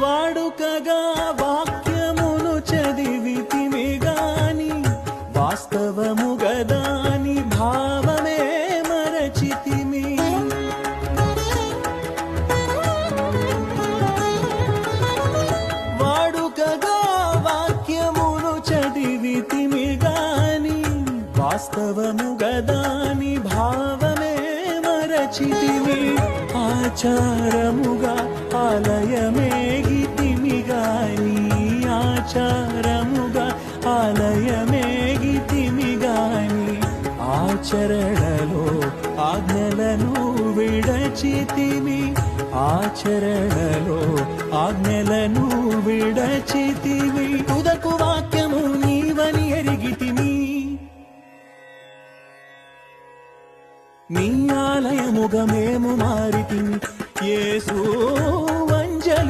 వాడుకగా వాక్యమును చదివితిమి గాని వాస్తవము గదాని భావమే మరచితిమి. వాడుకగా వాక్యమును చదివితిమి గాని వాస్తవము గదాని భావమే మరచితిమి. ఆచారముగా ఆలయమేగితిమి గాని ఆచారముగా ఆలయమేగితిమి గాని ఆచరణలో ఆజ్ఞలను విడచితిమి. ఆచరణలో ఆజ్ఞలను విడచితిమి. తుదకు వాక్యము నీవని ఎరిగితిమి. నీ ఆలయముగా మేము మారితిమి యేసు.